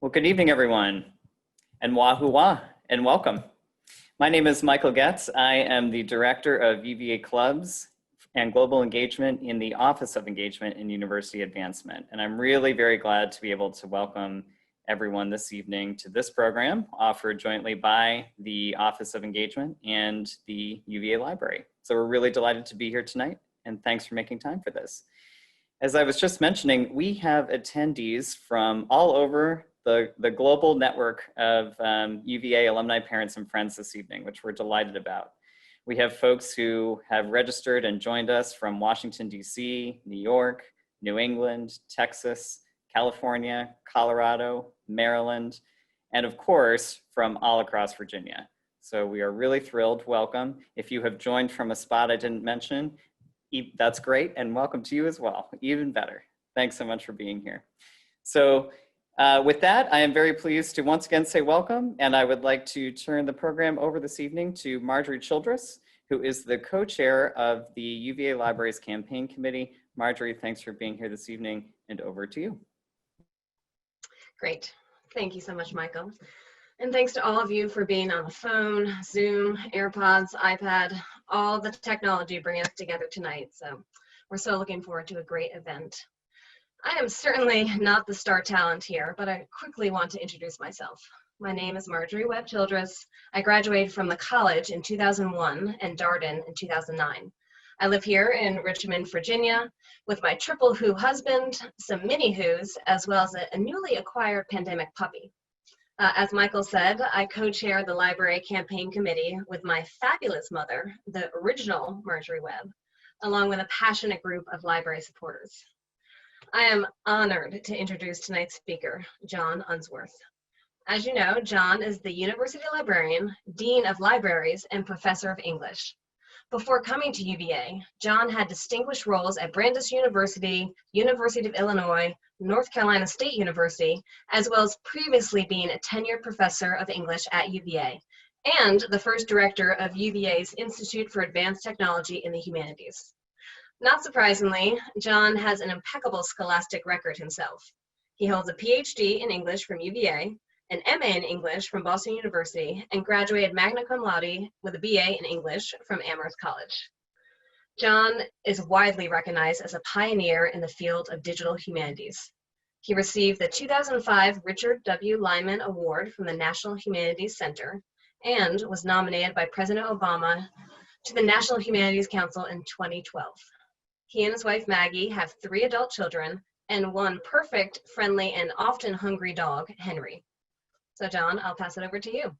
Well, good evening, everyone, and wahoo wah, and welcome. My name is Michael Getz. I am the Director of UVA Clubs and Global Engagement in the Office of Engagement and University Advancement. And I'm really very glad to be able to welcome everyone this evening to this program offered jointly by the Office of Engagement and the UVA Library. So we're really delighted to be here tonight, and thanks for making time for this. As I was just mentioning, we have attendees from all over the global network of UVA alumni, parents, and friends this evening, which we're delighted about. We have folks who have registered and joined us from Washington, D.C., New York, New England, Texas, California, Colorado, Maryland, and of course, from all across Virginia. So we are really thrilled. Welcome. If you have joined from a spot I didn't mention, that's great, and welcome to you as well, even better. Thanks so much for being here. So with that, I am very pleased to once again say welcome, and I would like to turn the program over this evening to Marjorie Childress, who is the co-chair of the UVA Libraries Campaign Committee. Marjorie, thanks for being here this evening, and over to you. Great. Thank you so much, Michael. And thanks to all of you for being on the phone, Zoom, AirPods, iPad, all the technology bringing us together tonight. So we're so looking forward to a great event. I am certainly not the star talent here, but I quickly want to introduce myself. My name is Marjorie Webb Childress. I graduated from the college in 2001 and Darden in 2009. I live here in Richmond, Virginia, with my triple who husband, some mini who's, as well as a newly acquired pandemic puppy. As Michael said, I co-chair the Library Campaign Committee with my fabulous mother, the original Marjorie Webb, along with a passionate group of library supporters. I am honored to introduce tonight's speaker, John Unsworth. As you know, John is the University Librarian, Dean of Libraries, and Professor of English. Before coming to UVA, John had distinguished roles at Brandeis University, University of Illinois, North Carolina State University, as well as previously being a tenured professor of English at UVA, and the first director of UVA's Institute for Advanced Technology in the Humanities. Not surprisingly, John has an impeccable scholastic record himself. He holds a PhD in English from UVA, an MA in English from Boston University, and graduated magna cum laude with a BA in English from Amherst College. John is widely recognized as a pioneer in the field of digital humanities. He received the 2005 Richard W. Lyman Award from the National Humanities Center and was nominated by President Obama to the National Humanities Council in 2012. He and his wife Maggie have 3 adult children and 1 perfect, friendly, and often hungry dog, Henry. So John, I'll pass it over to you.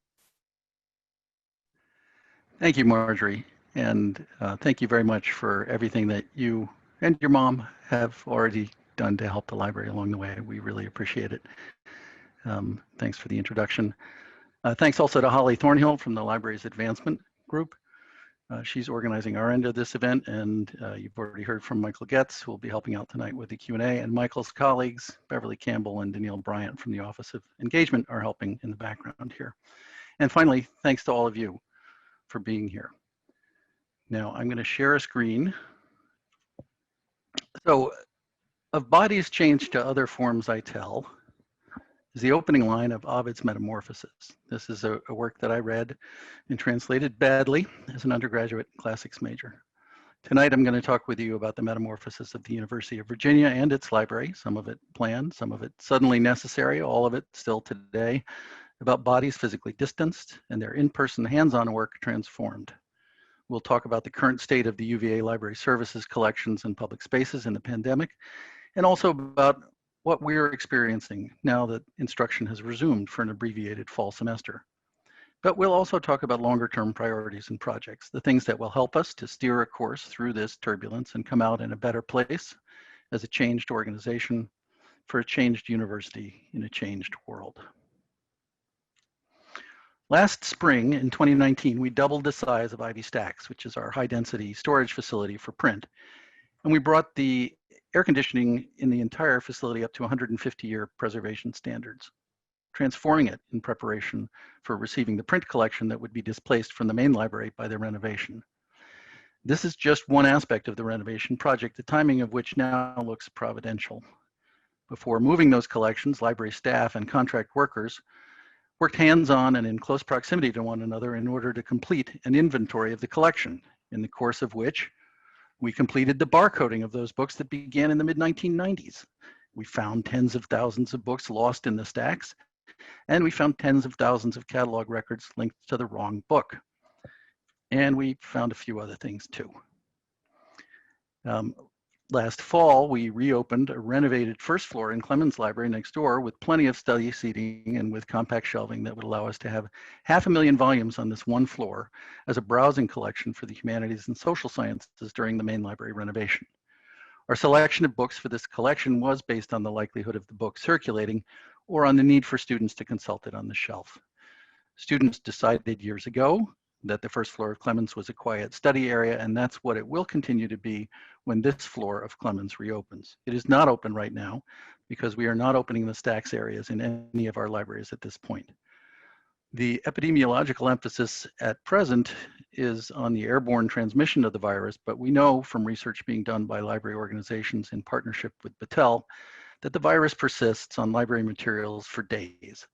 Thank you, Marjorie, and thank you very much for everything that you and your mom have already done to help the library along the way. We really appreciate it. Thanks for the introduction. Thanks also to Holly Thornhill from the library's advancement group. She's organizing our end of this event, and you've already heard from Michael Getz, who will be helping out tonight with the Q&A, and Michael's colleagues, Beverly Campbell and Danielle Bryant from the Office of Engagement, are helping in the background here. And finally, thanks to all of you for being here. Now, I'm going to share a screen. So, of bodies changed to other forms I tell, is the opening line of Ovid's Metamorphoses. This is a work that I read and translated badly as an undergraduate classics major. Tonight, I'm going to talk with you about the metamorphosis of the University of Virginia and its library, some of it planned, some of it suddenly necessary, all of it still today, about bodies physically distanced and their in-person hands-on work transformed. We'll talk about the current state of the UVA Library Services collections and public spaces in the pandemic, and also about what we're experiencing now that instruction has resumed for an abbreviated fall semester. But we'll also talk about longer-term priorities and projects, the things that will help us to steer a course through this turbulence and come out in a better place as a changed organization for a changed university in a changed world. Last spring in 2019, we doubled the size of Ivy Stacks, which is our high-density storage facility for print. And we brought the air conditioning in the entire facility up to 150-year preservation standards, transforming it in preparation for receiving the print collection that would be displaced from the main library by the renovation. This is just one aspect of the renovation project, the timing of which now looks providential. Before moving those collections, library staff and contract workers worked hands-on and in close proximity to one another in order to complete an inventory of the collection, in the course of which we completed the barcoding of those books that began in the mid-1990s. We found tens of thousands of books lost in the stacks, and we found tens of thousands of catalog records linked to the wrong book. And we found a few other things too. Last fall, we reopened a renovated first floor in Clemens Library next door with plenty of study seating and with compact shelving that would allow us to have 500,000 volumes on this one floor as a browsing collection for the humanities and social sciences during the main library renovation. Our selection of books for this collection was based on the likelihood of the book circulating or on the need for students to consult it on the shelf. Students decided years ago that the first floor of Clemens was a quiet study area, and that's what it will continue to be when this floor of Clemens reopens. It is not open right now because we are not opening the stacks areas in any of our libraries at this point. The epidemiological emphasis at present is on the airborne transmission of the virus, but we know from research being done by library organizations in partnership with Battelle that the virus persists on library materials for days.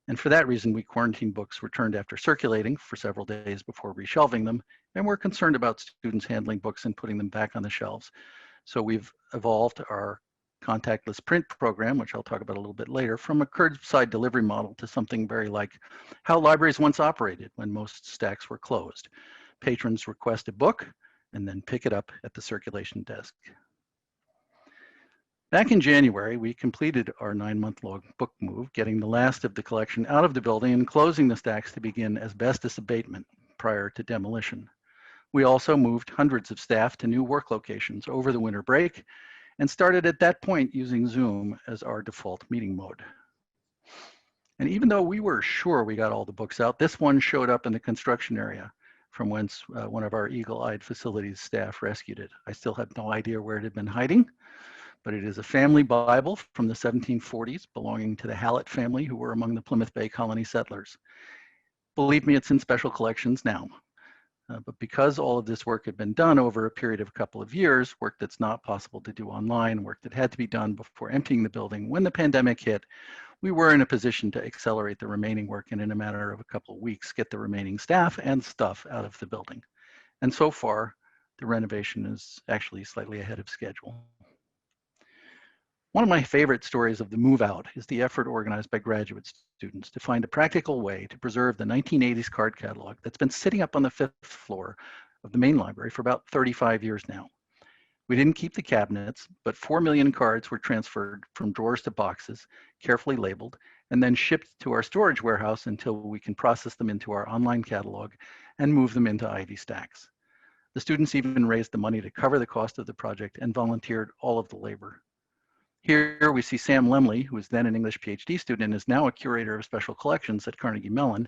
And for that reason, we quarantined books returned after circulating for several days before reshelving them, and we're concerned about students handling books and putting them back on the shelves. So we've evolved our contactless print program, which I'll talk about a little bit later, from a curbside delivery model to something very like how libraries once operated when most stacks were closed. Patrons request a book and then pick it up at the circulation desk. Back in January, we completed our 9-month-long book move, getting the last of the collection out of the building and closing the stacks to begin asbestos abatement prior to demolition. We also moved hundreds of staff to new work locations over the winter break and started at that point using Zoom as our default meeting mode. And even though we were sure we got all the books out, this one showed up in the construction area from whence one of our eagle-eyed facilities staff rescued it. I still have no idea where it had been hiding, but it is a family Bible from the 1740s belonging to the Hallett family, who were among the Plymouth Bay colony settlers. Believe me, it's in special collections now. But because all of this work had been done over a period of a couple of years, work that's not possible to do online, work that had to be done before emptying the building, when the pandemic hit, we were in a position to accelerate the remaining work and in a matter of a couple of weeks, get the remaining staff and stuff out of the building. And so far, the renovation is actually slightly ahead of schedule. One of my favorite stories of the move out is the effort organized by graduate students to find a practical way to preserve the 1980s card catalog that's been sitting up on the 5th floor of the main library for about 35 years now. We didn't keep the cabinets, but 4 million cards were transferred from drawers to boxes, carefully labeled, and then shipped to our storage warehouse until we can process them into our online catalog and move them into Ivy stacks. The students even raised the money to cover the cost of the project and volunteered all of the labor. Here we see Sam Lemley, who was then an English PhD student and is now a curator of special collections at Carnegie Mellon,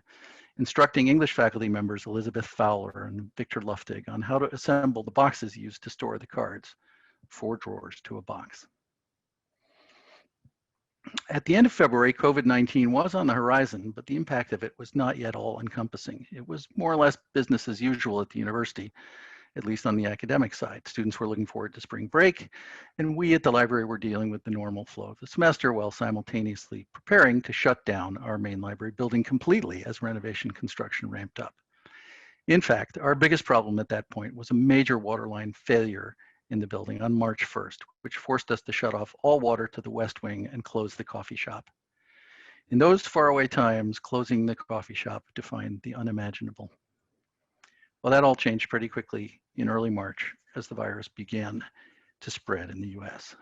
instructing English faculty members Elizabeth Fowler and Victor Luftig on how to assemble the boxes used to store the cards, 4 drawers to a box. At the end of February, COVID-19 was on the horizon, but the impact of it was not yet all encompassing. It was more or less business as usual at the university, at least on the academic side. Students were looking forward to spring break, and we at the library were dealing with the normal flow of the semester while simultaneously preparing to shut down our main library building completely as renovation construction ramped up. In fact, our biggest problem at that point was a major waterline failure in the building on March 1st, which forced us to shut off all water to the west wing and close the coffee shop. In those faraway times, closing the coffee shop defined the unimaginable. Well, that all changed pretty quickly in early March as the virus began to spread in the US.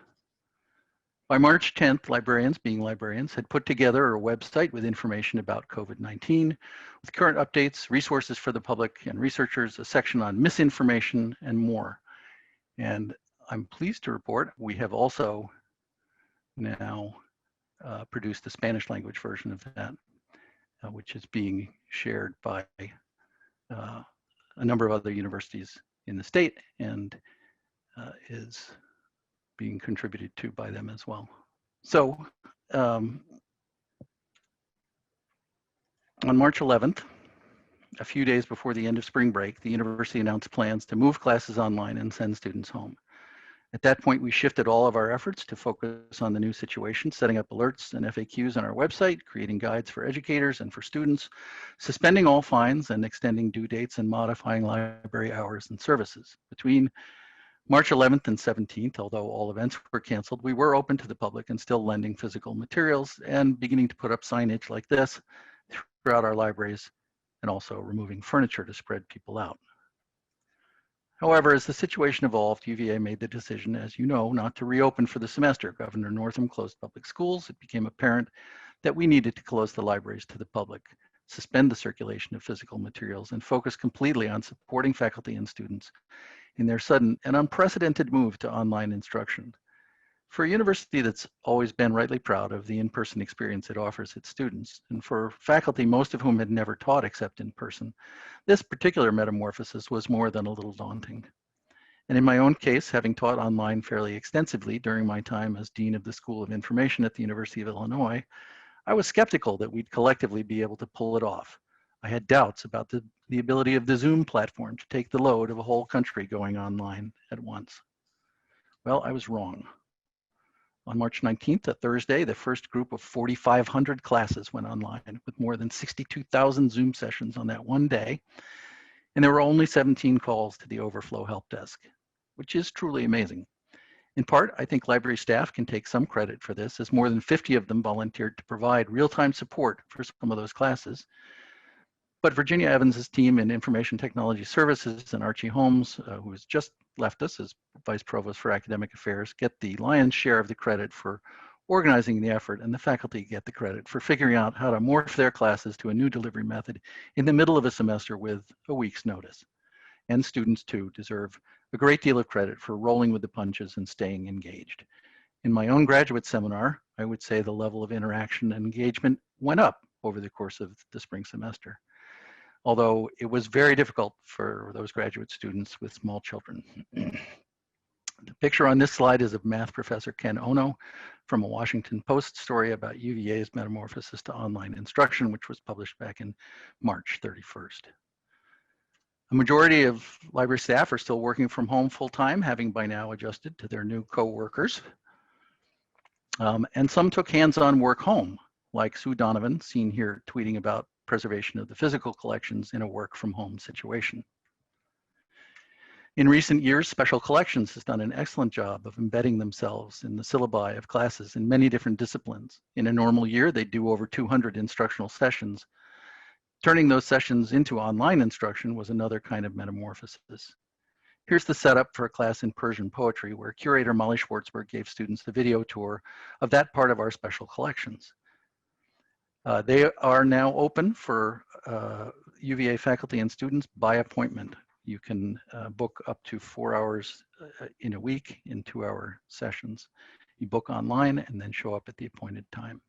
By March 10th, librarians, being librarians, had put together a website with information about COVID-19, with current updates, resources for the public and researchers, a section on misinformation, and more. And I'm pleased to report we have also now produced a Spanish language version of that, which is being shared by a number of other universities in the state and is being contributed to by them as well. So on March 11th, a few days before the end of spring break, the university announced plans to move classes online and send students home. At that point, we shifted all of our efforts to focus on the new situation, setting up alerts and FAQs on our website, creating guides for educators and for students, suspending all fines and extending due dates and modifying library hours and services. Between March 11th and 17th, although all events were canceled, we were open to the public and still lending physical materials and beginning to put up signage like this throughout our libraries, and also removing furniture to spread people out. However, as the situation evolved, UVA made the decision, as you know, not to reopen for the semester. Governor Northam closed public schools. It became apparent that we needed to close the libraries to the public, suspend the circulation of physical materials, and focus completely on supporting faculty and students in their sudden and unprecedented move to online instruction. For a university that's always been rightly proud of the in-person experience it offers its students, and for faculty, most of whom had never taught except in person, this particular metamorphosis was more than a little daunting. And in my own case, having taught online fairly extensively during my time as Dean of the School of Information at the University of Illinois, I was skeptical that we'd collectively be able to pull it off. I had doubts about the ability of the Zoom platform to take the load of a whole country going online at once. Well, I was wrong. On March 19th, a Thursday, the first group of 4,500 classes went online with more than 62,000 Zoom sessions on that one day. And there were only 17 calls to the overflow help desk, which is truly amazing. In part, I think library staff can take some credit for this, as more than 50 of them volunteered to provide real-time support for some of those classes. But Virginia Evans's team in Information Technology Services and Archie Holmes, who has just left us as Vice Provost for Academic Affairs, get the lion's share of the credit for organizing the effort, and the faculty get the credit for figuring out how to morph their classes to a new delivery method in the middle of a semester with a week's notice. And students too deserve a great deal of credit for rolling with the punches and staying engaged. In my own graduate seminar, I would say the level of interaction and engagement went up over the course of the spring semester, although it was very difficult for those graduate students with small children. The picture on this slide is of math professor Ken Ono from a Washington Post story about UVA's metamorphosis to online instruction, which was published back in March 31st. A majority of library staff are still working from home full-time, having by now adjusted to their new co-workers. And some took hands-on work home, like Sue Donovan, seen here tweeting about preservation of the physical collections in a work from home situation. In recent years, Special Collections has done an excellent job of embedding themselves in the syllabi of classes in many different disciplines. In a normal year, they do over 200 instructional sessions. Turning those sessions into online instruction was another kind of metamorphosis. Here's the setup for a class in Persian poetry, where curator Molly Schwartzberg gave students the video tour of that part of our Special Collections. They are now open for UVA faculty and students by appointment. You can book up to 4 hours in a week in 2-hour sessions. You book online and then show up at the appointed time.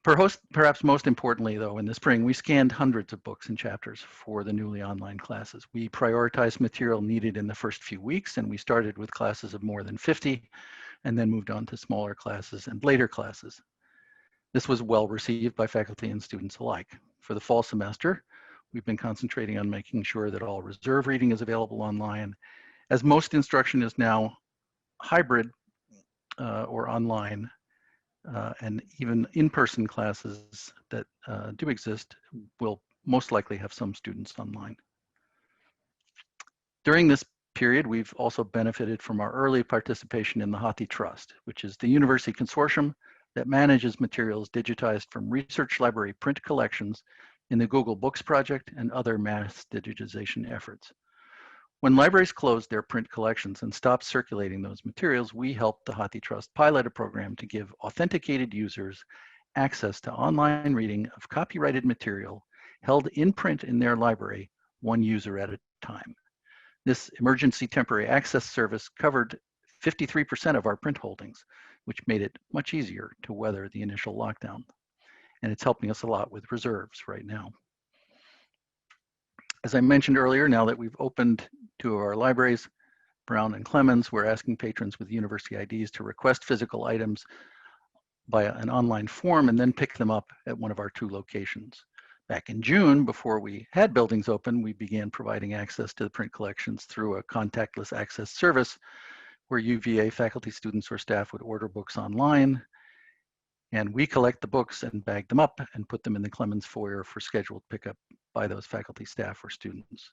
Perhaps most importantly, though, in the spring, we scanned hundreds of books and chapters for the newly online classes. We prioritized material needed in the first few weeks, and we started with classes of more than 50, and then moved on to smaller classes and later classes. This was well received by faculty and students alike. For the fall semester, we've been concentrating on making sure that all reserve reading is available online, as most instruction is now hybrid or online, and even in-person classes that do exist will most likely have some students online. During this period, we've also benefited from our early participation in the Hothi Trust, which is the university consortium that manages materials digitized from research library print collections in the Google Books project and other mass digitization efforts. When libraries closed their print collections and stopped circulating those materials, we helped the Hothi Trust pilot a program to give authenticated users access to online reading of copyrighted material held in print in their library, one user at a time. This emergency temporary access service covered 53% of our print holdings, which made it much easier to weather the initial lockdown. And it's helping us a lot with reserves right now. As I mentioned earlier, now that we've opened 2 of our libraries, Brown and Clemens, we're asking patrons with university IDs to request physical items via an online form and then pick them up at one of our 2 locations. Back in June, before we had buildings open, we began providing access to the print collections through a contactless access service where UVA faculty, students, or staff would order books online, and we collect the books and bag them up and put them in the Clemens foyer for scheduled pickup by those faculty, staff, or students.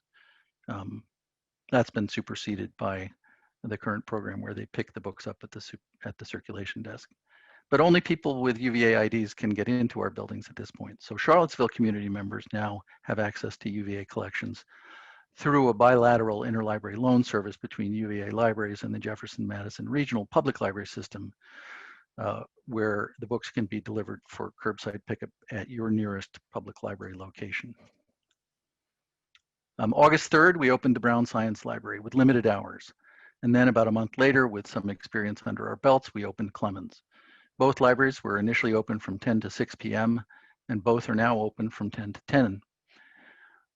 That's been superseded by the current program where they pick the books up at the circulation desk. But only people with UVA IDs can get into our buildings at this point. So Charlottesville community members now have access to UVA collections through a bilateral interlibrary loan service between UVA libraries and the Jefferson-Madison Regional Public Library System, where the books can be delivered for curbside pickup at your nearest public library location. August 3rd, we opened the Brown Science Library with limited hours. And then about a month later, with some experience under our belts, we opened Clemens. Both libraries were initially open from 10 to 6 p.m., and both are now open from 10 to 10.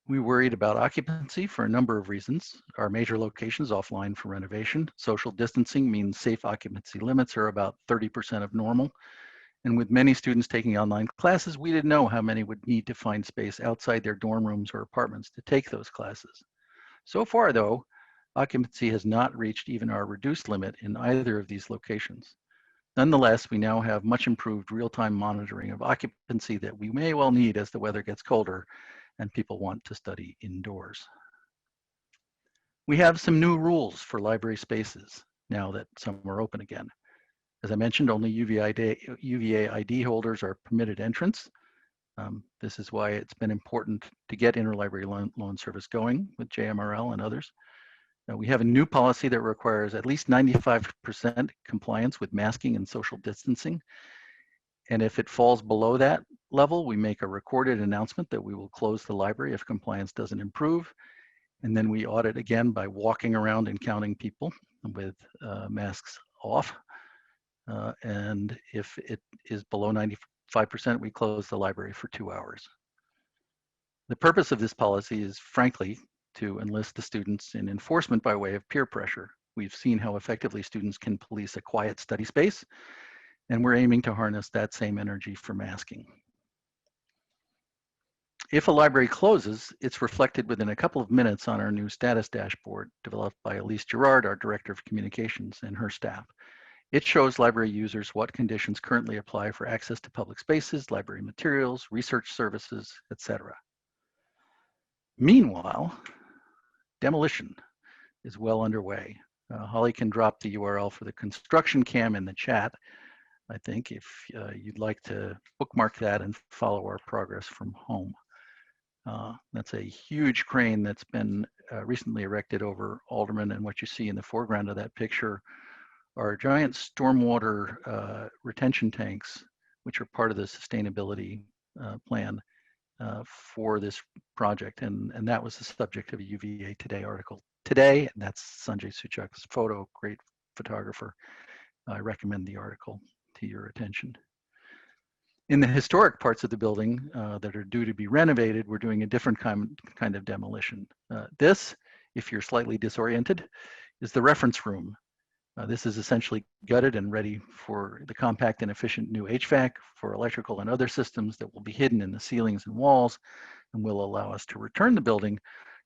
We worried about occupancy for a number of reasons. Our major locations offline for renovation. Social distancing means safe occupancy limits are about 30% of normal. And with many students taking online classes, we didn't know how many would need to find space outside their dorm rooms or apartments to take those classes. So far, though, occupancy has not reached even our reduced limit in either of these locations. Nonetheless, we now have much improved real-time monitoring of occupancy that we may well need as the weather gets colder and people want to study indoors. We have some new rules for library spaces now that some are open again. As I mentioned, only UVA ID holders are permitted entrance. This is why it's been important to get interlibrary loan service going with JMRL and others. We have a new policy that requires at least 95% compliance with masking and social distancing. And if it falls below that level, we make a recorded announcement that we will close the library if compliance doesn't improve. And then we audit again by walking around and counting people with masks off. And if it is below 95%, we close the library for 2 hours. The purpose of this policy is, frankly, to enlist the students in enforcement by way of peer pressure. We've seen how effectively students can police a quiet study space, and we're aiming to harness that same energy for masking. If a library closes, it's reflected within a couple of minutes on our new status dashboard developed by Elise Gerard, our Director of Communications, and her staff. It shows library users what conditions currently apply for access to public spaces, library materials, research services, etc. Meanwhile, demolition is well underway. Holly can drop the URL for the construction cam in the chat, I think, if you'd like to bookmark that and follow our progress from home. That's a huge crane that's been recently erected over Alderman, and what you see in the foreground of that picture are giant stormwater retention tanks, which are part of the sustainability plan for this project. And that was the subject of a UVA Today article today, and that's Sanjay Suchak's photo, great photographer. I recommend the article to your attention. In the historic parts of the building that are due to be renovated, we're doing a different kind of demolition. This, if you're slightly disoriented, is the reference room. This is essentially gutted and ready for the compact and efficient new HVAC for electrical and other systems that will be hidden in the ceilings and walls and will allow us to return the building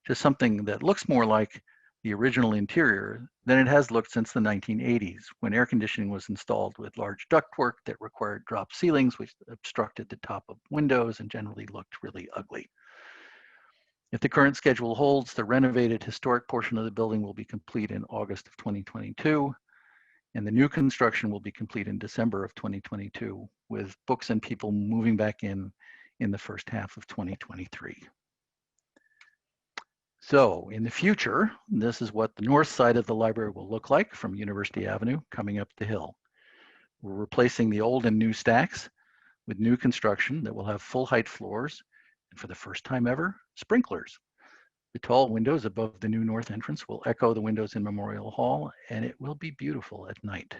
to something that looks more like the original interior than it has looked since the 1980s, when air conditioning was installed with large ductwork that required drop ceilings, which obstructed the top of windows and generally looked really ugly. If the current schedule holds, the renovated historic portion of the building will be complete in August of 2022, and the new construction will be complete in December of 2022, with books and people moving back in the first half of 2023. So in the future, this is what the north side of the library will look like from University Avenue coming up the hill. We're replacing the old and new stacks with new construction that will have full height floors, and for the first time ever, sprinklers. The tall windows above the new north entrance will echo the windows in Memorial Hall, and it will be beautiful at night.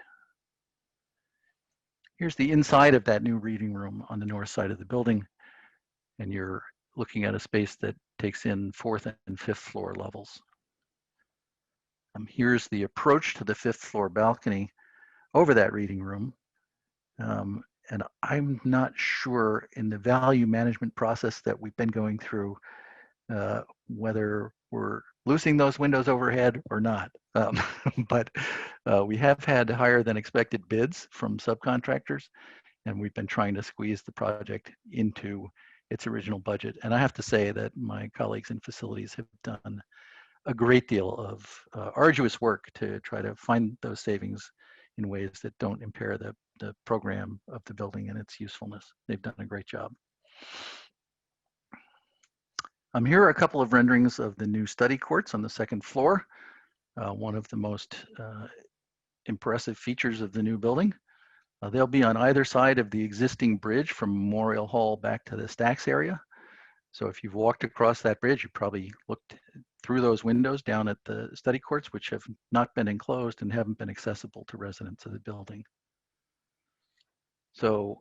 Here's the inside of that new reading room on the north side of the building, and you're looking at a space that takes in 4th and 5th floor levels. Here's the approach to the 5th floor balcony over that reading room. And I'm not sure in the value management process that we've been going through whether we're losing those windows overhead or not. But we have had higher than expected bids from subcontractors, and we've been trying to squeeze the project into its original budget. And I have to say that my colleagues in facilities have done a great deal of arduous work to try to find those savings in ways that don't impair the program of the building and its usefulness. They've done a great job. Here are a couple of renderings of the new study courts on the second floor. One of the most impressive features of the new building. They'll be on either side of the existing bridge from Memorial Hall back to the Stacks area. So if you've walked across that bridge, you probably looked through those windows down at the study courts, which have not been enclosed and haven't been accessible to residents of the building. So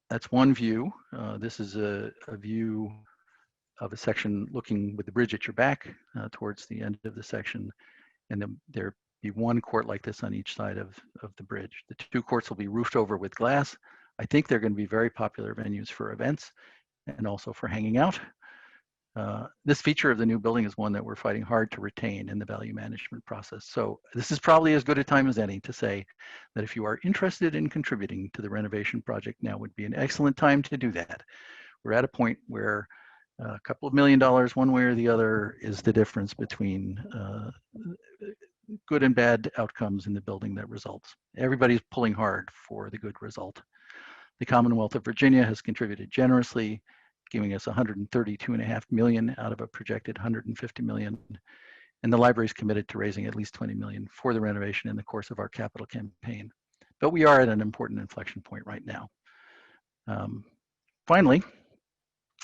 that's one view. This is a view of a section looking with the bridge at your back towards the end of the section. And then there be one court like this on each side of the bridge. The two courts will be roofed over with glass. I think they're going to be very popular venues for events and also for hanging out. This feature of the new building is one that we're fighting hard to retain in the value management process. So this is probably as good a time as any to say that if you are interested in contributing to the renovation project, now would be an excellent time to do that. We're at a point where a couple of $1 million one way or the other is the difference between good and bad outcomes in the building that results. Everybody's pulling hard for the good result. The Commonwealth of Virginia has contributed generously, giving us $132.5 million out of a projected $150 million. And the library is committed to raising at least $20 million for the renovation in the course of our capital campaign. But we are at an important inflection point right now. Finally,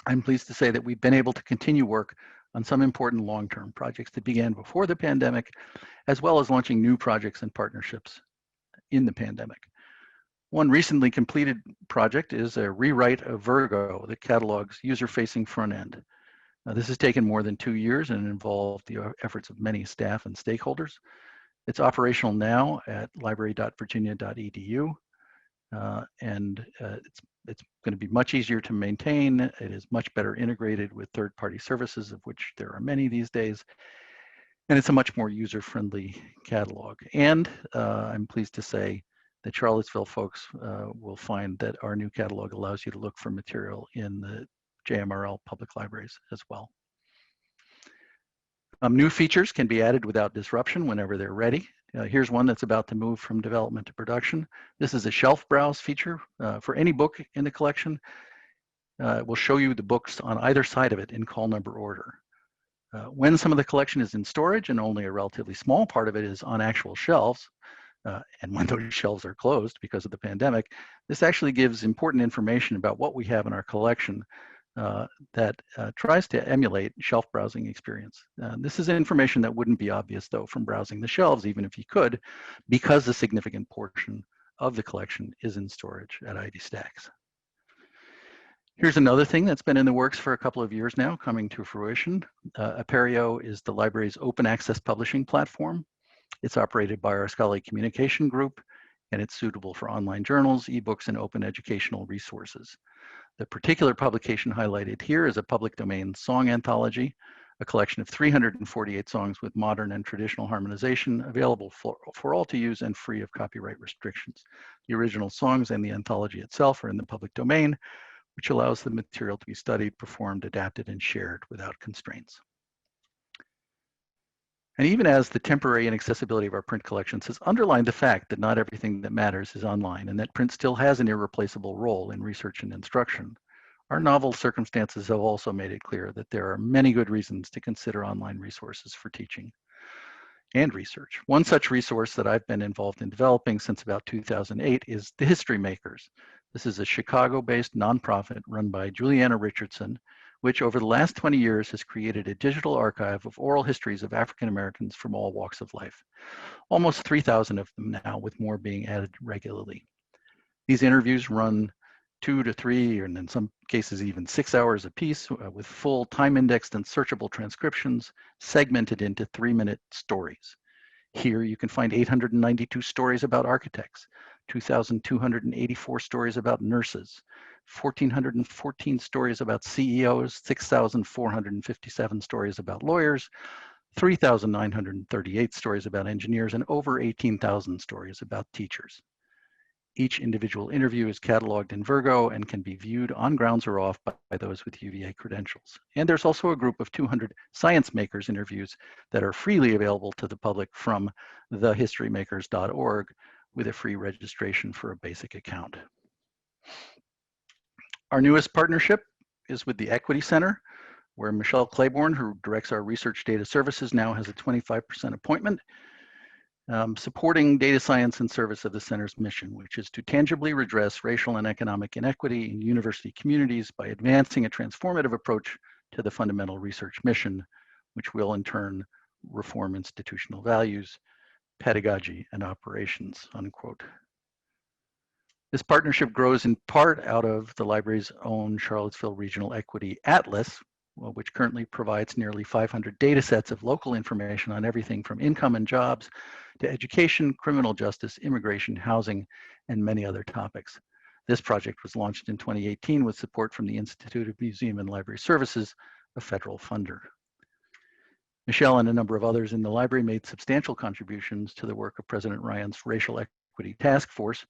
I'm pleased to say that we've been able to continue work on some important long-term projects that began before the pandemic, as well as launching new projects and partnerships in the pandemic. One recently completed project is a rewrite of Virgo, the catalog's user-facing front end. This has taken more than 2 years and involved the efforts of many staff and stakeholders. It's operational now at library.virginia.edu, and it's going to be much easier to maintain. It is much better integrated with third-party services, of which there are many these days. And it's a much more user-friendly catalog. And I'm pleased to say that Charlottesville folks will find that our new catalog allows you to look for material in the JMRL public libraries as well. New features can be added without disruption whenever they're ready. Here's one that's about to move from development to production. This is a shelf browse feature for any book in the collection. It will show you the books on either side of it in call number order. When some of the collection is in storage and only a relatively small part of it is on actual shelves, and when those shelves are closed because of the pandemic, this actually gives important information about what we have in our collection that tries to emulate shelf browsing experience. This is information that wouldn't be obvious though from browsing the shelves, even if you could, because a significant portion of the collection is in storage at ID Stacks. Here's another thing that's been in the works for a couple of years now, coming to fruition. Appareo is the library's open access publishing platform. It's operated by our scholarly communication group, and it's suitable for online journals, ebooks, and open educational resources. The particular publication highlighted here is a public domain song anthology, a collection of 348 songs with modern and traditional harmonization, available for all to use and free of copyright restrictions. The original songs and the anthology itself are in the public domain, which allows the material to be studied, performed, adapted, and shared without constraints. And even as the temporary inaccessibility of our print collections has underlined the fact that not everything that matters is online and that print still has an irreplaceable role in research and instruction, our novel circumstances have also made it clear that there are many good reasons to consider online resources for teaching and research. One such resource that I've been involved in developing since about 2008 is The History Makers. This is a Chicago-based nonprofit run by Juliana Richardson, which over the last 20 years has created a digital archive of oral histories of African Americans from all walks of life. Almost 3,000 of them now, with more being added regularly. These interviews run 2 to 3, and in some cases even 6 hours apiece, with full time-indexed and searchable transcriptions segmented into 3-minute stories. Here you can find 892 stories about architects, 2,284 stories about nurses, 1,414 stories about CEOs, 6,457 stories about lawyers, 3,938 stories about engineers, and over 18,000 stories about teachers. Each individual interview is cataloged in Virgo and can be viewed on grounds or off by those with UVA credentials. And there's also a group of 200 Science Makers interviews that are freely available to the public from thehistorymakers.org with a free registration for a basic account. Our newest partnership is with the Equity Center, where Michelle Claiborne, who directs our research data services, now has a 25% appointment, supporting data science in service of the center's mission, which is to tangibly redress racial and economic inequity in university communities by advancing a transformative approach to the fundamental research mission, which will in turn reform institutional values, pedagogy, and operations, unquote. This partnership grows in part out of the library's own Charlottesville Regional Equity Atlas, which currently provides nearly 500 data sets of local information on everything from income and jobs to education, criminal justice, immigration, housing, and many other topics. This project was launched in 2018 with support from the Institute of Museum and Library Services, a federal funder. Michelle and a number of others in the library made substantial contributions to the work of President Ryan's Racial Equity Task Force,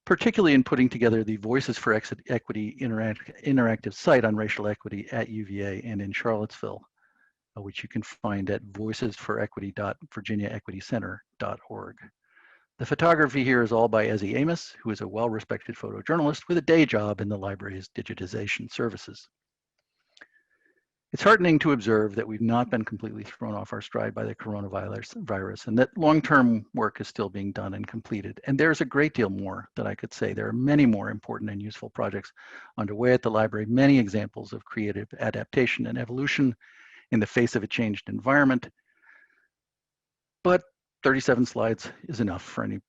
particularly in putting together the Voices for Equity interactive site on racial equity at UVA and in Charlottesville, which you can find at voicesforequity.virginiaequitycenter.org. The photography here is all by Ezzy Amos, who is a well-respected photojournalist with a day job in the library's digitization services. It's heartening to observe that we've not been completely thrown off our stride by the coronavirus and that long-term work is still being done and completed. And there's a great deal more that I could say. There are many more important and useful projects underway at the library, many examples of creative adaptation and evolution in the face of a changed environment. But 37 slides is enough for any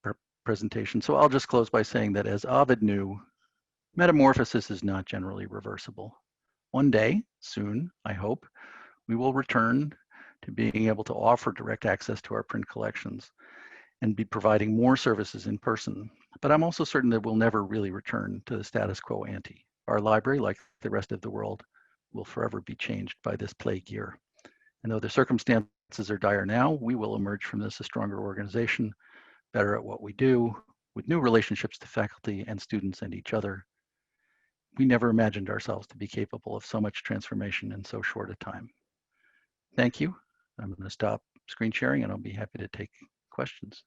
presentation. So I'll just close by saying that as Ovid knew, metamorphosis is not generally reversible. One day, soon, I hope, we will return to being able to offer direct access to our print collections and be providing more services in person. But I'm also certain that we'll never really return to the status quo ante. Our library, like the rest of the world, will forever be changed by this plague year. And though the circumstances are dire now, we will emerge from this a stronger organization, better at what we do, with new relationships to faculty and students and each other. We never imagined ourselves to be capable of so much transformation in so short a time. Thank you. I'm going to stop screen sharing and I'll be happy to take questions.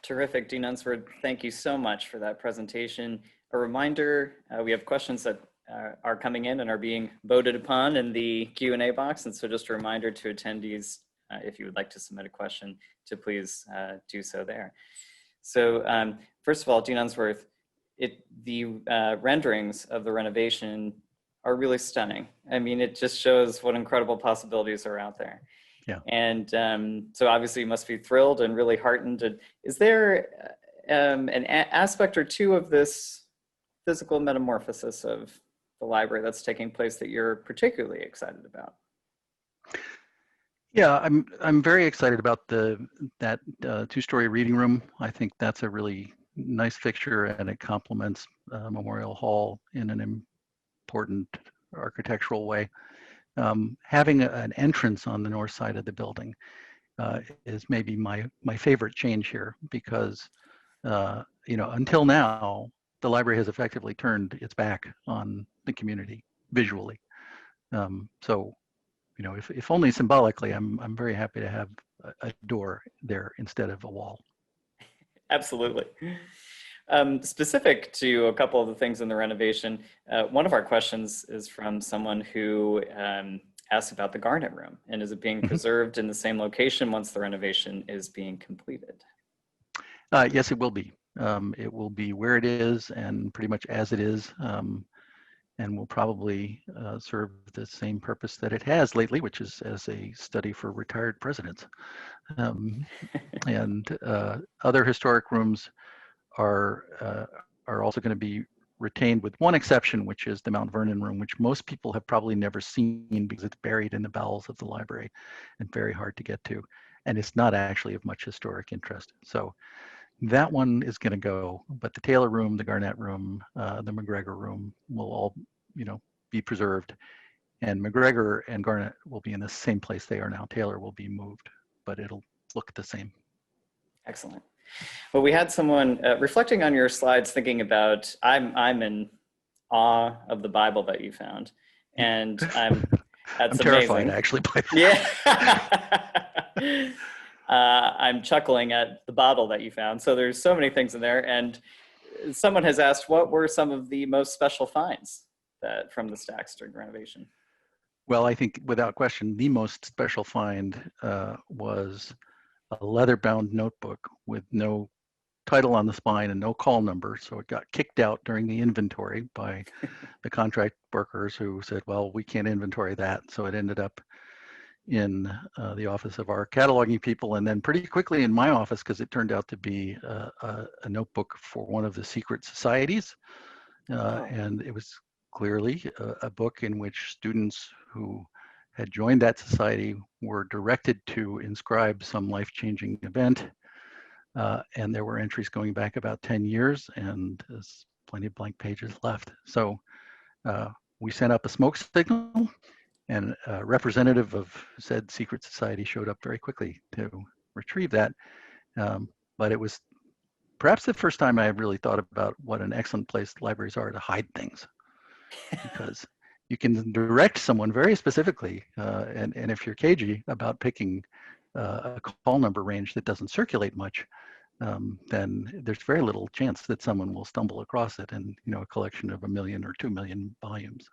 Terrific, Dean Unsworth. Thank you so much for that presentation. A reminder, we have questions that are coming in and are being voted upon in the Q&A box. And so just a reminder to attendees, if you would like to submit a question, to please do so there. So first of all, Dean Unsworth, the renderings of the renovation are really stunning. I mean, it just shows what incredible possibilities are out there. Yeah. And so obviously you must be thrilled and really heartened. Is there an aspect or two of this physical metamorphosis of the library that's taking place that you're particularly excited about? Yeah, I'm very excited about that two-story reading room. I think that's a really nice fixture and it complements Memorial Hall in an important architectural way. Having an entrance on the north side of the building is maybe my favorite change here because until now the library has effectively turned its back on the community visually. So if only symbolically, I'm very happy to have a door there instead of a wall. Absolutely. Specific to a couple of the things in the renovation, one of our questions is from someone who asked about the Garnet Room, and is it being preserved in the same location once the renovation is being completed? Yes, it will be. It will be where it is and pretty much as it is, and will probably serve the same purpose that it has lately, which is as a study for retired presidents. And other historic rooms are also going to be retained with one exception, which is the Mount Vernon room, which most people have probably never seen because it's buried in the bowels of the library and very hard to get to. And it's not actually of much historic interest. So That one is going to go, but the Taylor Room, the Garnet Room, the McGregor Room will all, be preserved. And McGregor and Garnet will be in the same place they are now. Taylor will be moved, but it'll look the same. Excellent. Well, we had someone reflecting on your slides, thinking about, I'm in awe of the Bible that you found, and that's I'm terrified, amazing. actually. Yeah. I'm chuckling at the bottle that you found. So there's so many things in there. And someone has asked, what were some of the most special finds from the stacks during renovation? Well, I think without question, the most special find was a leather-bound notebook with no title on the spine and no call number. So it got kicked out during the inventory by the contract workers who said, well, we can't inventory that. So it ended up in the office of our cataloging people, and then pretty quickly in my office, because it turned out to be a notebook for one of the secret societies. And it was clearly a book in which students who had joined that society were directed to inscribe some life-changing event. And there were entries going back about 10 years, and there's plenty of blank pages left. So we sent up a smoke signal, and a representative of said secret society showed up very quickly to retrieve that. But it was perhaps the first time I really thought about what an excellent place libraries are to hide things, because you can direct someone very specifically, and if you're cagey about picking a call number range that doesn't circulate much, then there's very little chance that someone will stumble across it in a collection of 1 million or 2 million volumes.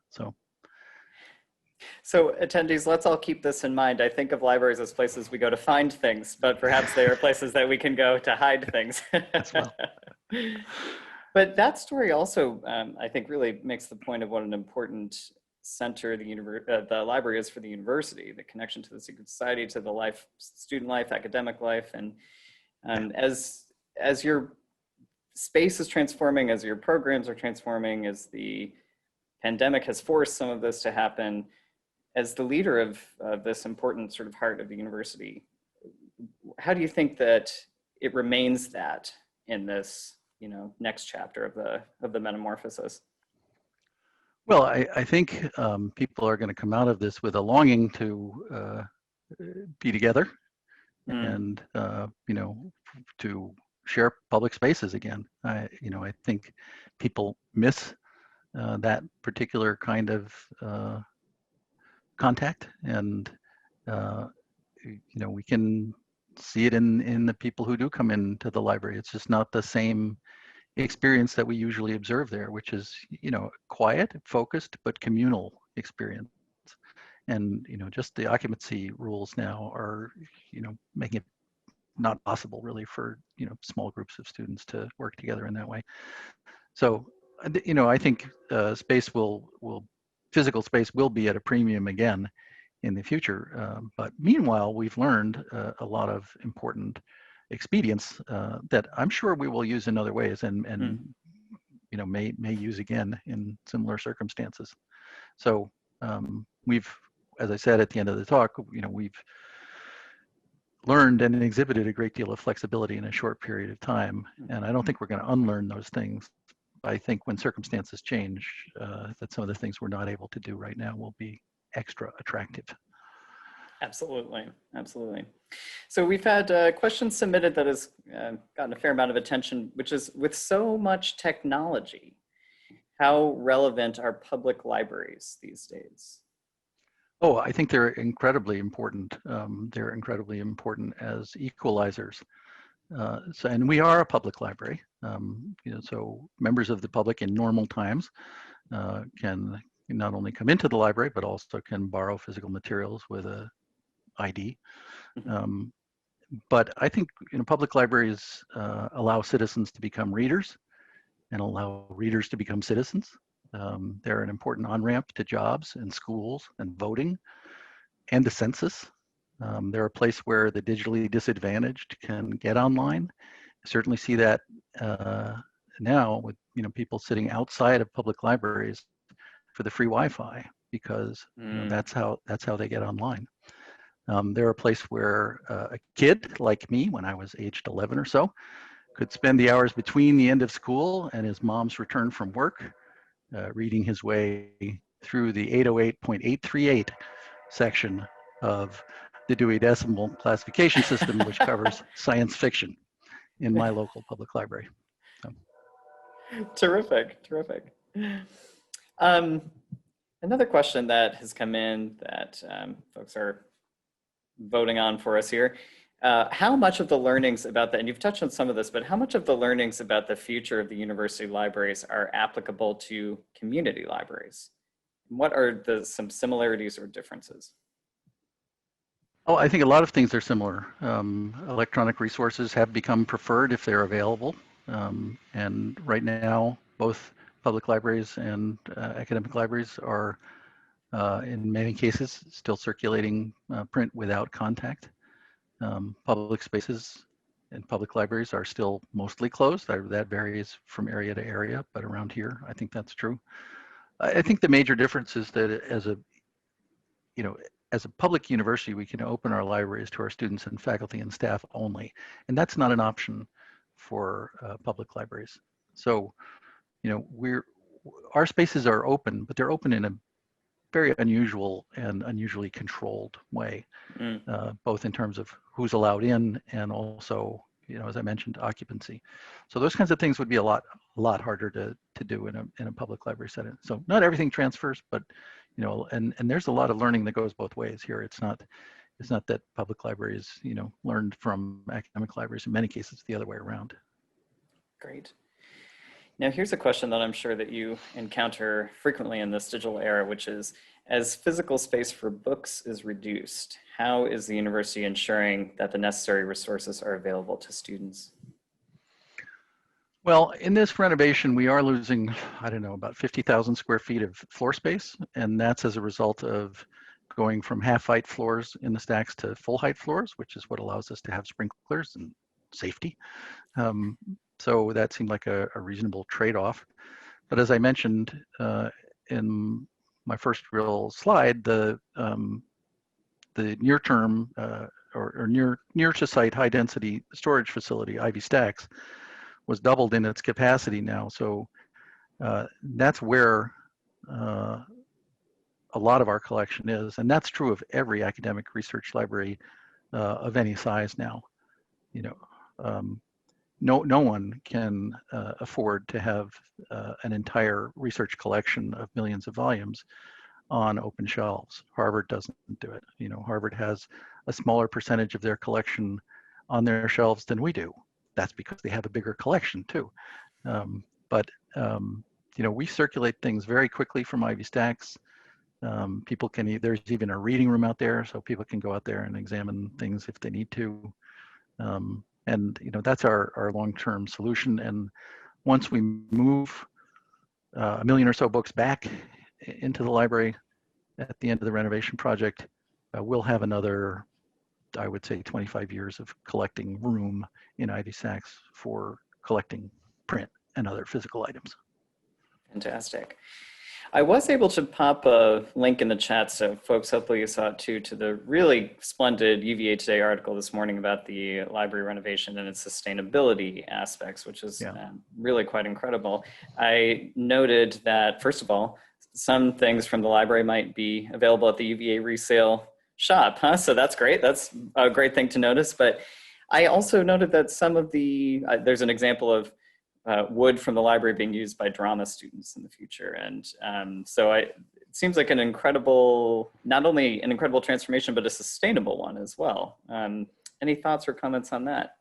So attendees, let's all keep this in mind. I think of libraries as places we go to find things, but perhaps they are places that we can go to hide things. As well. But that story also, I think, really makes the point of what an important center the library is for the university, the connection to the secret society, to the life, student life, academic life. And as your space is transforming, as your programs are transforming, as the pandemic has forced some of this to happen, as the leader of this important sort of heart of the university, how do you think that it remains that in this, next chapter of the metamorphosis? Well, I think people are going to come out of this with a longing to be together and, to share public spaces again. I think people miss that particular kind of contact, and we can see it in the people who do come into the library. It's just not the same experience that we usually observe there, which is quiet, focused, but communal experience. And just the occupancy rules now are making it not possible really for small groups of students to work together in that way. So I think physical space will be at a premium again in the future. But meanwhile, we've learned a lot of important expedients that I'm sure we will use in other ways, and may use again in similar circumstances. So we've, as I said at the end of the talk, we've learned and exhibited a great deal of flexibility in a short period of time, and I don't think we're going to unlearn those things. I think when circumstances change, that some of the things we're not able to do right now will be extra attractive. Absolutely, absolutely. So we've had a question submitted that has gotten a fair amount of attention, which is, with so much technology, how relevant are public libraries these days? Oh, I think they're incredibly important. They're incredibly important as equalizers. And we are a public library. So members of the public in normal times can not only come into the library, but also can borrow physical materials with a ID. But I think public libraries allow citizens to become readers and allow readers to become citizens. They're an important on-ramp to jobs and schools and voting and the census. They're a place where the digitally disadvantaged can get online. I certainly see that now with people sitting outside of public libraries for the free Wi-Fi, because that's how they get online. They're a place where a kid like me, when I was aged 11 or so, could spend the hours between the end of school and his mom's return from work, reading his way through the 808.838 section of the Dewey Decimal Classification System, which covers science fiction in my local public library. So. Terrific, terrific. Another question that has come in that folks are voting on for us here. How much of the learnings about that, and you've touched on some of this, but how much of the learnings about the future of the university libraries are applicable to community libraries? What are some similarities or differences? Oh, I think a lot of things are similar. Electronic resources have become preferred if they're available. And right now, both public libraries and academic libraries are, in many cases, still circulating print without contact. Public spaces and public libraries are still mostly closed. That varies from area to area, but around here, I think that's true. I think the major difference is that as a public university, we can open our libraries to our students and faculty and staff only, and that's not an option for public libraries. So, our spaces are open, but they're open in a very unusual and unusually controlled way, both in terms of who's allowed in and also, as I mentioned, occupancy. So those kinds of things would be a lot harder to do in a public library setting. So not everything transfers, but and there's a lot of learning that goes both ways here. It's not that public libraries learned from academic libraries. In many cases, it's the other way around. Great. Now here's a question that I'm sure that you encounter frequently in this digital era, which is, as physical space for books is reduced, how is the university ensuring that the necessary resources are available to students? Well, in this renovation, we are losing, I don't know, about 50,000 square feet of floor space, and that's as a result of going from half-height floors in the stacks to full-height floors, which is what allows us to have sprinklers and safety. So that seemed like a reasonable trade-off. But as I mentioned in my first real slide, the near-term or near to site high-density storage facility, Ivy Stacks, was doubled in its capacity now. So that's where a lot of our collection is, and that's true of every academic research library of any size now. No one can afford to have an entire research collection of millions of volumes on open shelves. Harvard doesn't do it. Harvard has a smaller percentage of their collection on their shelves than we do. That's because they have a bigger collection too. We circulate things very quickly from Ivy Stacks. People can, there's even a reading room out there, so people can go out there and examine things if they need to. And that's our long-term solution. And once we move a million or so books back into the library at the end of the renovation project, we'll have another, I would say, 25 years of collecting room in Ivy Stacks for collecting print and other physical items. Fantastic. I was able to pop a link in the chat, so folks, hopefully you saw it too, to the really splendid UVA Today article this morning about the library renovation and its sustainability aspects, which is really quite incredible. I noted that, first of all, some things from the library might be available at the UVA resale shop, huh? So that's great. That's a great thing to notice. But I also noted that some of the, there's an example of wood from the library being used by drama students in the future. And so it seems like an incredible, not only an incredible transformation, but a sustainable one as well. Any thoughts or comments on that?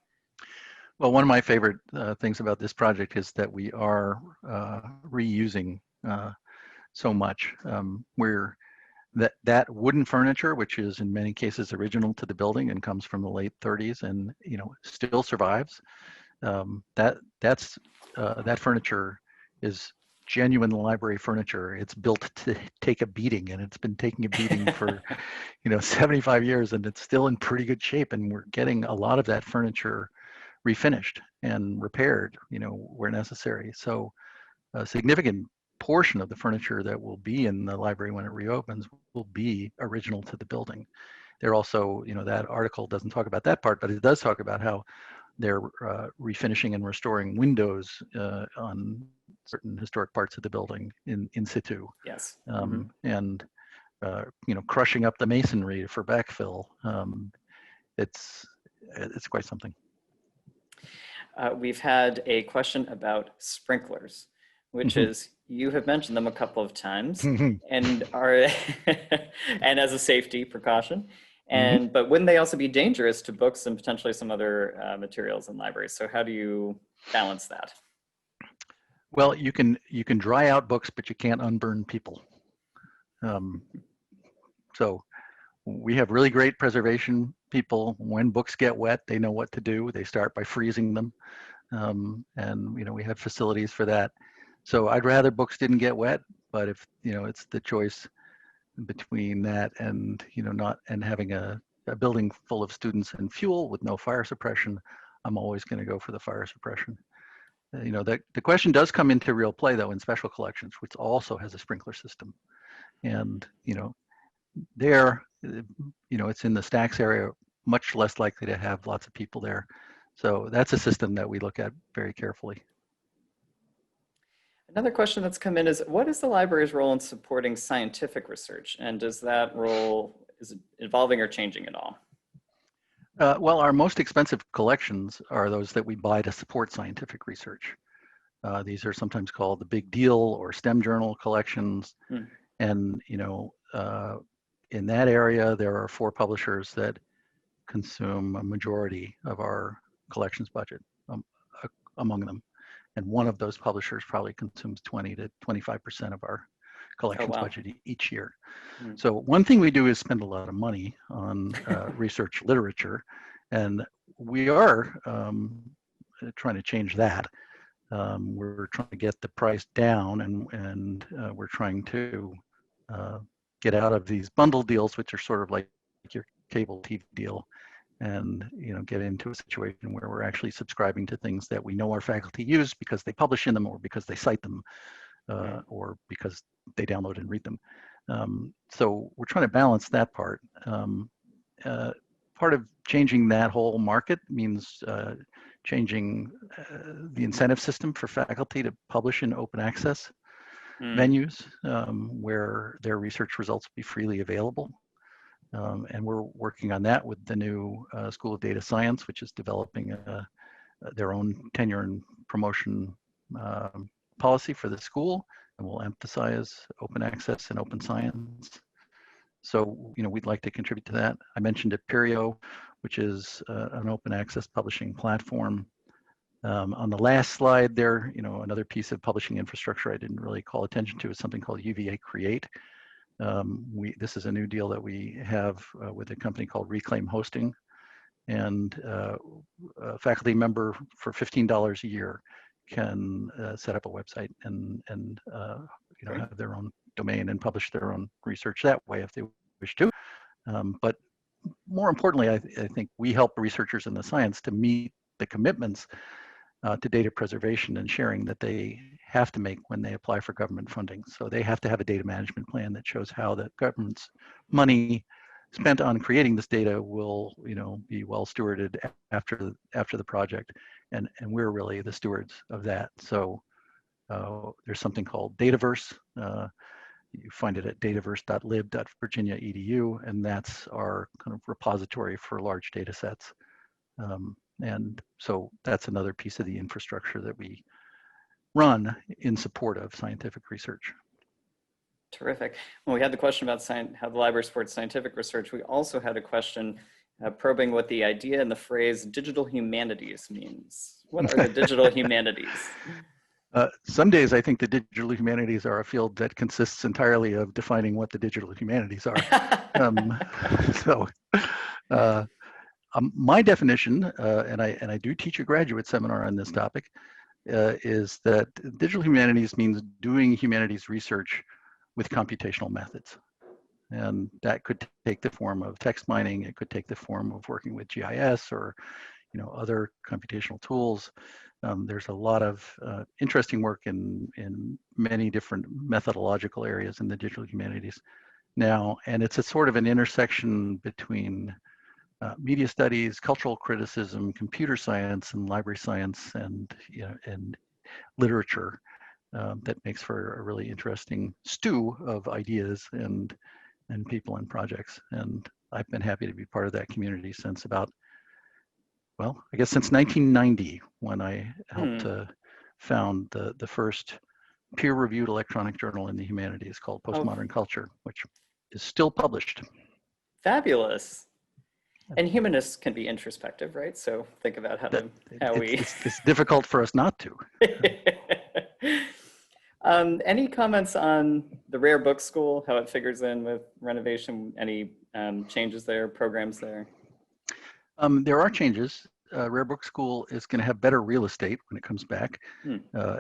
Well, one of my favorite things about this project is that we are reusing so much. That wooden furniture, which is in many cases original to the building and comes from the late 30s and still survives, that furniture is genuine library furniture. It's built to take a beating, and it's been taking a beating for 75 years, and it's still in pretty good shape. And we're getting a lot of that furniture refinished and repaired, where necessary. So a significant portion of the furniture that will be in the library when it reopens will be original to the building. There also, that article doesn't talk about that part, but it does talk about how they're refinishing and restoring windows on certain historic parts of the building in situ. Yes. And crushing up the masonry for backfill. It's quite something. We've had a question about sprinklers, which is, you have mentioned them a couple of times and are and as a safety precaution. And but wouldn't they also be dangerous to books and potentially some other materials in libraries? So how do you balance that? Well, you can dry out books, but you can't unburn people. So we have really great preservation people. When books get wet, they know what to do. They start by freezing them, and we have facilities for that. So I'd rather books didn't get wet, but if it's the choice between that and not having a building full of students and fuel with no fire suppression, I'm always going to go for the fire suppression. The question does come into real play though in special collections, which also has a sprinkler system, and there, it's in the stacks area, much less likely to have lots of people there. So that's a system that we look at very carefully. Another question that's come in is, what is the library's role in supporting scientific research? And does that role, is it evolving or changing at all? Well, our most expensive collections are those that we buy to support scientific research. These are sometimes called the big deal or STEM journal collections. And, in that area, there are 4 publishers that consume a majority of our collections budget among them. And one of those publishers probably consumes 20 to 25% of our collections budget each year. So one thing we do is spend a lot of money on research literature, and we are trying to change that. We're trying to get the price down, and we're trying to get out of these bundle deals, which are sort of like your cable TV deal, and get into a situation where we're actually subscribing to things that we know our faculty use because they publish in them, or because they cite them, or because they download and read them. So we're trying to balance that part. Part of changing that whole market means changing the incentive system for faculty to publish in open access venues where their research results be freely available. And we're working on that with the new School of Data Science, which is developing their own tenure and promotion policy for the school, and will emphasize open access and open science. So, we'd like to contribute to that. I mentioned Appareo, which is an open access publishing platform. On the last slide there, another piece of publishing infrastructure I didn't really call attention to is something called UVA Create. This is a new deal that we have with a company called Reclaim Hosting, and a faculty member for $15 a year can set up a website and have their own domain and publish their own research that way if they wish to. But more importantly, I think we help researchers in the science to meet the commitments to data preservation and sharing that they have to make when they apply for government funding. So they have to have a data management plan that shows how the government's money spent on creating this data will, be well stewarded after the project, and we're really the stewards of that. So there's something called Dataverse. You find it at dataverse.lib.virginia.edu, and that's our kind of repository for large data sets. And so that's another piece of the infrastructure that we run in support of scientific research. Terrific. Well, we had the question about how the library supports scientific research. We also had a question probing what the idea and the phrase digital humanities means. What are the digital humanities? Some days I think the digital humanities are a field that consists entirely of defining what the digital humanities are. My definition, and I do teach a graduate seminar on this topic, is that digital humanities means doing humanities research with computational methods. And that could take the form of text mining. It could take the form of working with GIS or other computational tools. There's a lot of interesting work in many different methodological areas in the digital humanities now, and it's a sort of an intersection between media studies, cultural criticism, computer science, and library science, and and literature. That makes for a really interesting stew of ideas and people and projects. And I've been happy to be part of that community since about, well, I guess since 1990, when I helped found the first peer-reviewed electronic journal in the humanities called Postmodern Culture, which is still published. Fabulous. And humanists can be introspective, right? So think about it's difficult for us not to. Any comments on the Rare Book School, how it figures in with renovation? Any changes there, programs there? There are changes. Rare Book School is going to have better real estate when it comes back.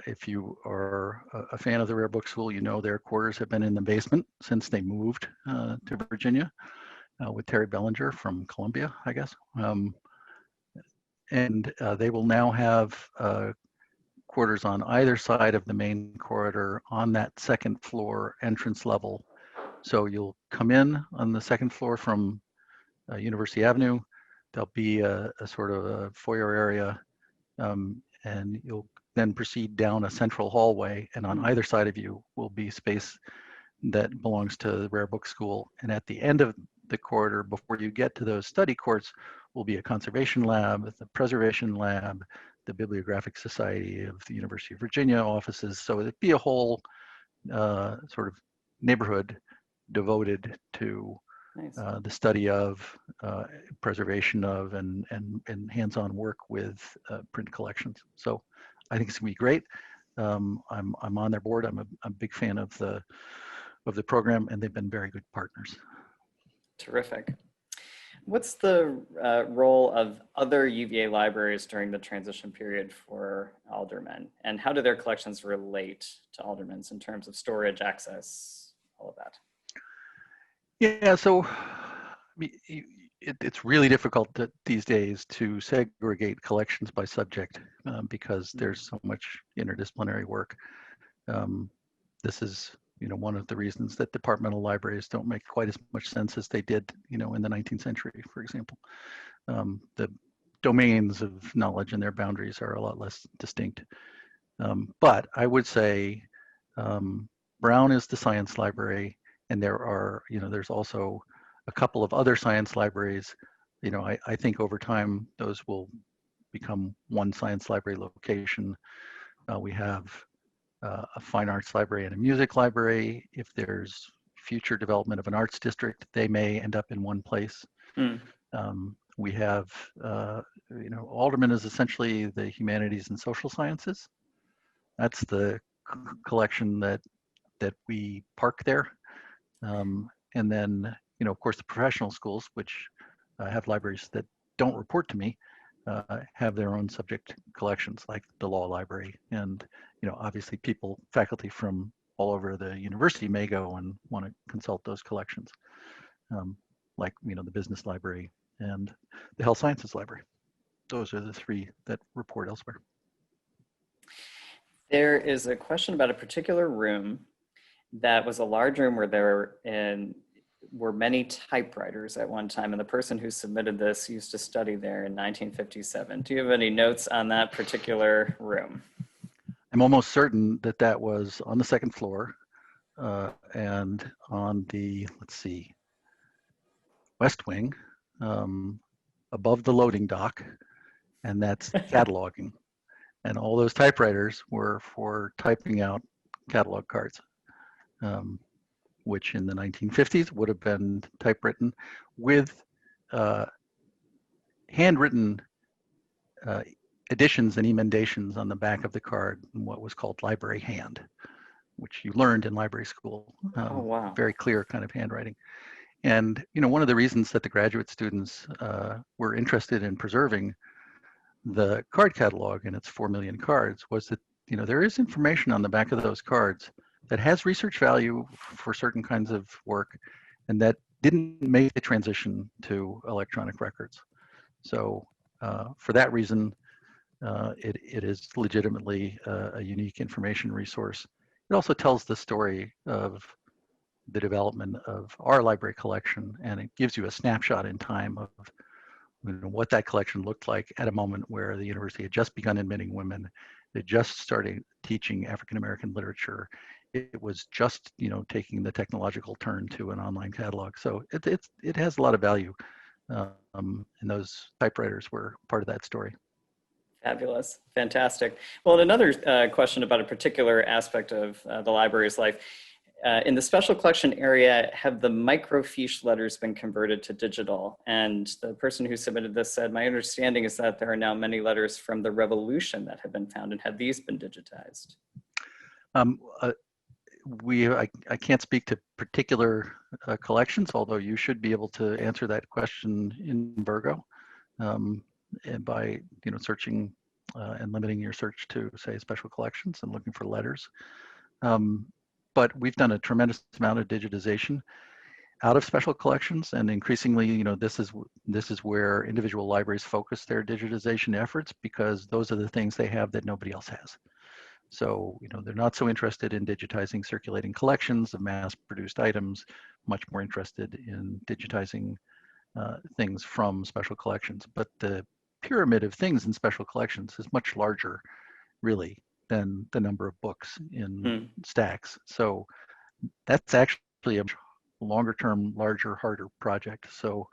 If you are a fan of the Rare Book School, you know their quarters have been in the basement since they moved to Virginia with Terry Bellinger from Columbia, I guess. And they will now have quarters on either side of the main corridor on that second floor entrance level. So you'll come in on the second floor from University Avenue. There'll be a sort of a foyer area, and you'll then proceed down a central hallway, and on either side of you will be space that belongs to the Rare Book School. And at the end of the corridor, before you get to those study courts, will be a conservation lab, the preservation lab, the Bibliographic Society of the University of Virginia offices. So it'd be a whole sort of neighborhood devoted to the study of, preservation of, and hands-on work with print collections. So I think it's gonna be great. I'm on their board. I'm a big fan of the program, and they've been very good partners. Terrific. What's the role of other UVA libraries during the transition period for aldermen? And how do their collections relate to aldermen's in terms of storage, access, all of that? Yeah, so it's really difficult these days to segregate collections by subject because there's so much interdisciplinary work. This is one of the reasons that departmental libraries don't make quite as much sense as they did, in the 19th century, for example. The domains of knowledge and their boundaries are a lot less distinct. But I would say Brown is the science library, and there are, there's also a couple of other science libraries. I think over time those will become one science library location. We have a fine arts library and a music library. If there's future development of an arts district, they may end up in one place. We have, Alderman is essentially the humanities and social sciences. That's the collection that we park there. And then, of course, the professional schools, which have libraries that don't report to me, have their own subject collections, like the law library. And obviously faculty from all over the university may go and want to consult those collections, like the business library and the health sciences library. Those are the three that report elsewhere. There is a question about a particular room that was a large room where there were many typewriters at one time, and the person who submitted this used to study there in 1957. Do you have any notes on that particular room? I'm almost certain that was on the second floor and on the, west wing, above the loading dock, and that's cataloging. And all those typewriters were for typing out catalog cards, which in the 1950s would have been typewritten with handwritten additions and emendations on the back of the card in what was called library hand, which you learned in library school. Oh, wow. Very clear kind of handwriting. And one of the reasons that the graduate students were interested in preserving the card catalog and its 4 million cards was that there is information on the back of those cards that has research value for certain kinds of work, and that didn't make the transition to electronic records. So for that reason, it is legitimately a unique information resource. It also tells the story of the development of our library collection, and it gives you a snapshot in time of what that collection looked like at a moment where the university had just begun admitting women. They just started teaching African American literature. It was just, taking the technological turn to an online catalog. So it has a lot of value, and those typewriters were part of that story. Fabulous. Fantastic. Well, another question about a particular aspect of the library's life. In the special collection area, have the microfiche letters been converted to digital? And the person who submitted this said, my understanding is that there are now many letters from the Revolution that have been found, and have these been digitized? I can't speak to particular collections, although you should be able to answer that question in Virgo, and by searching and limiting your search to, say, special collections and looking for letters. But we've done a tremendous amount of digitization out of special collections, and increasingly, this is where individual libraries focus their digitization efforts, because those are the things they have that nobody else has. So, they're not so interested in digitizing circulating collections of mass-produced items, much more interested in digitizing things from special collections. But the pyramid of things in special collections is much larger, really, than the number of books in stacks. So that's actually a longer term, larger, harder project. So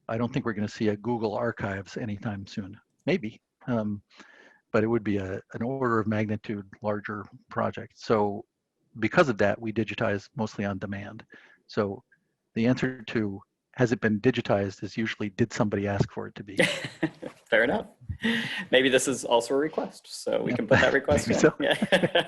I don't think we're going to see a Google Archives anytime soon. Maybe, but it would be an order of magnitude larger project. So because of that, we digitize mostly on demand. So the answer to has it been digitized is usually, did somebody ask for it to be? Fair enough. Maybe this is also a request, so we can put that request in. So. Yeah.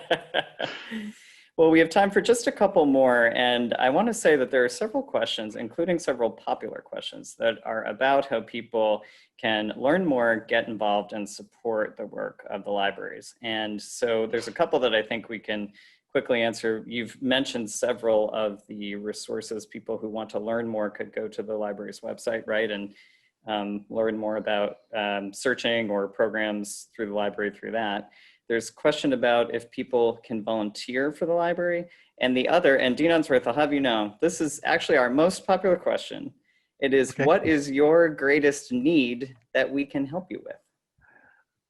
Well, we have time for just a couple more, and I want to say that there are several questions, including several popular questions, that are about how people can learn more, get involved, and support the work of the libraries. And so there's a couple that I think we can quickly answer. You've mentioned several of the resources. People who want to learn more could go to the library's website, right, and learn more about searching or programs through the library through that. There's a question about if people can volunteer for the library. And the other, and Dean Unsworth, I'll have you know, this is actually our most popular question. It is, okay, what is your greatest need that we can help you with?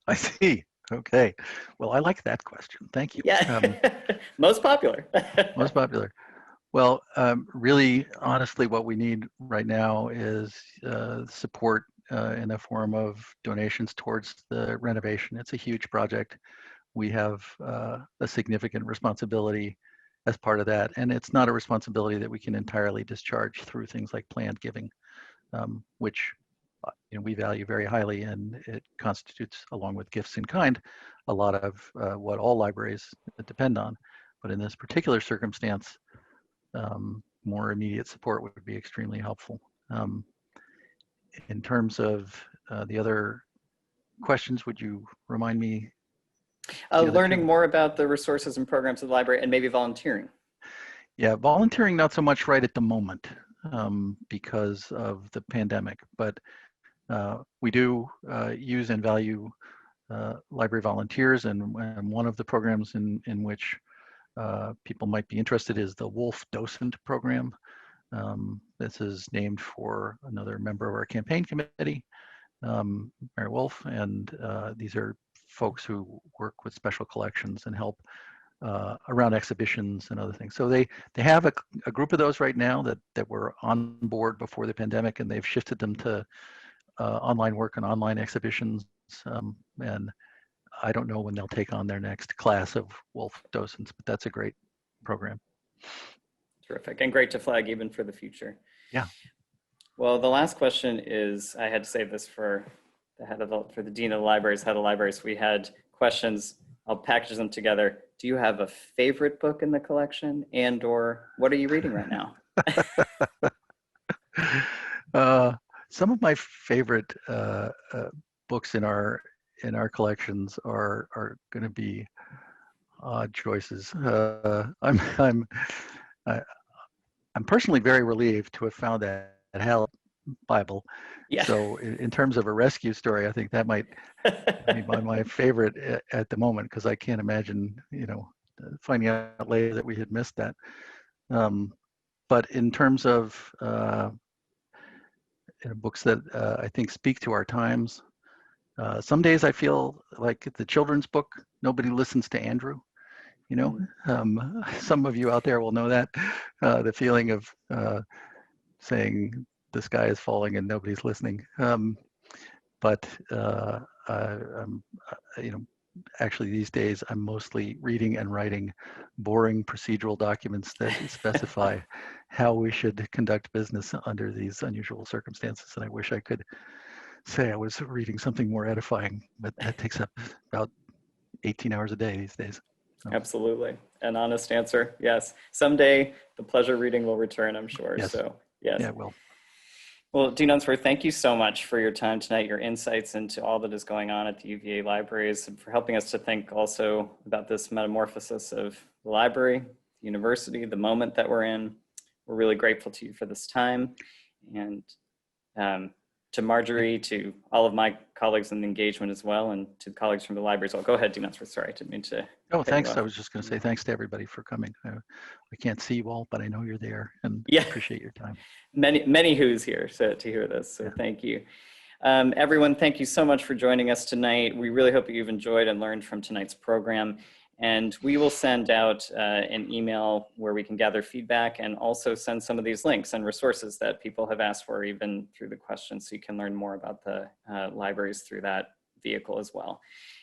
I see. Okay. Well, I like that question. Thank you. Yeah. Most popular. Most popular. Well, really, honestly, what we need right now is support in the form of donations towards the renovation. It's a huge project. We have a significant responsibility as part of that, and it's not a responsibility that we can entirely discharge through things like planned giving, which we value very highly, and it constitutes, along with gifts in kind, a lot of what all libraries depend on. But in this particular circumstance, more immediate support would be extremely helpful. In terms of the other questions, would you remind me? Learning more about the resources and programs of the library, and maybe volunteering. Yeah, volunteering not so much right at the moment because of the pandemic, but we do use and value library volunteers, and one of the programs in which people might be interested is the Wolf Docent program. This is named for another member of our campaign committee, Mary Wolf, and these are folks who work with special collections and help around exhibitions and other things. So they have a group of those right now that were on board before the pandemic, and they've shifted them to online work and online exhibitions. And I don't know when they'll take on their next class of Wolf docents, but that's a great program. Terrific, and great to flag even for the future. Yeah. Well, the last question is, I had to save this for the Dean of the Libraries, head of libraries. We had questions, I'll package them together. Do you have a favorite book in the collection, and or what are you reading right now? Some of my favorite books in our collections are going to be odd choices. I'm personally very relieved to have found that Hal Bible. Yeah. So in terms of a rescue story, I think that might be my favorite at the moment, because I can't imagine, finding out later that we had missed that. But in terms of books that I think speak to our times. Some days I feel like the children's book, nobody listens to Andrew. You know, some of you out there will know that, the feeling of saying the sky is falling and nobody's listening. But I'm, actually these days I'm mostly reading and writing boring procedural documents that specify how we should conduct business under these unusual circumstances. And I wish I could say I was reading something more edifying, but that takes up about 18 hours a day these days. So, absolutely. An honest answer. Yes. Someday the pleasure reading will return, I'm sure. yes. So yes. Yeah, well. Well, Dean Unsworth, thank you so much for your time tonight, your insights into all that is going on at the UVA libraries, and for helping us to think also about this metamorphosis of the library, the university, the moment that we're in. We're really grateful to you for this time. And to Marjorie, to all of my colleagues in the engagement as well, and to colleagues from the library as well. Go ahead, Dean Unsworth. Sorry, I didn't mean to. Oh, thanks. I was just going to say thanks to everybody for coming. We can't see you all, but I know you're there, and yeah. appreciate your time. Many who's here to hear this, so yeah. Thank you. Everyone, thank you so much for joining us tonight. We really hope that you've enjoyed and learned from tonight's program. And we will send out an email where we can gather feedback and also send some of these links and resources that people have asked for, even through the questions, so you can learn more about the libraries through that vehicle as well.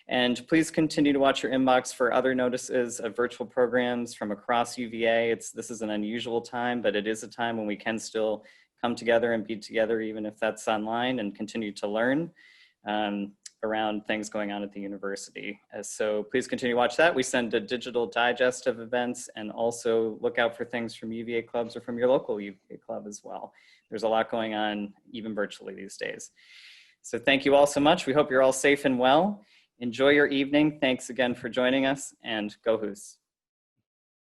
And please continue to watch your inbox for other notices of virtual programs from across UVA. This is an unusual time, but it is a time when we can still come together and be together, even if that's online, and continue to learn around things going on at the university. So please continue to watch that. We send a digital digest of events, and also look out for things from UVA clubs or from your local UVA club as well. There's a lot going on, even virtually these days. So thank you all so much. We hope you're all safe and well. Enjoy your evening. Thanks again for joining us, and go Hoos.